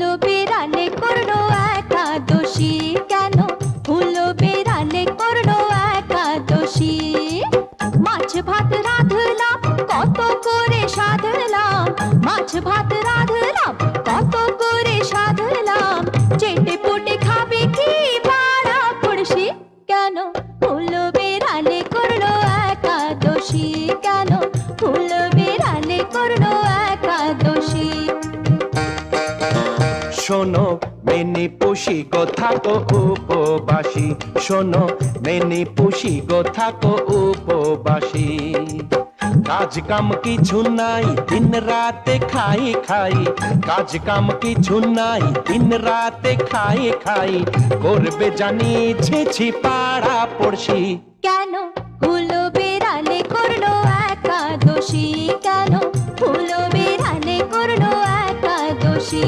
হলো বেড়ালে করলো একাদশী, কেন হলো বেড়ালে করলো একাদশী? মাছ ভাত রাঁধলাম কত করে সাধলাম, মাছ ভাত রাঁধলাম কত করে সাধলাম, চেটে পুটে খাবে কি পাড়া পড়শি? কেন হলো বেড়ালে করলো একাদশী, কেন হলো বেড়ালে করলো একাদশী? শোনো মেনি পুষি গো থাকো উপবাসী, শোনো মেনি পুষি গো থাকো উপবাসী। কাজ কাম কিছু নাই দিন রাতে খাই খাই, কাজ কাম কিছু নাই দিন রাতে খাই খাই, করবে জানিয়েছি পাড়া পড়শি। কেন হলো বেড়ালে করলো একাদশী, কেন হলো বেড়ালে করলো একাদশী?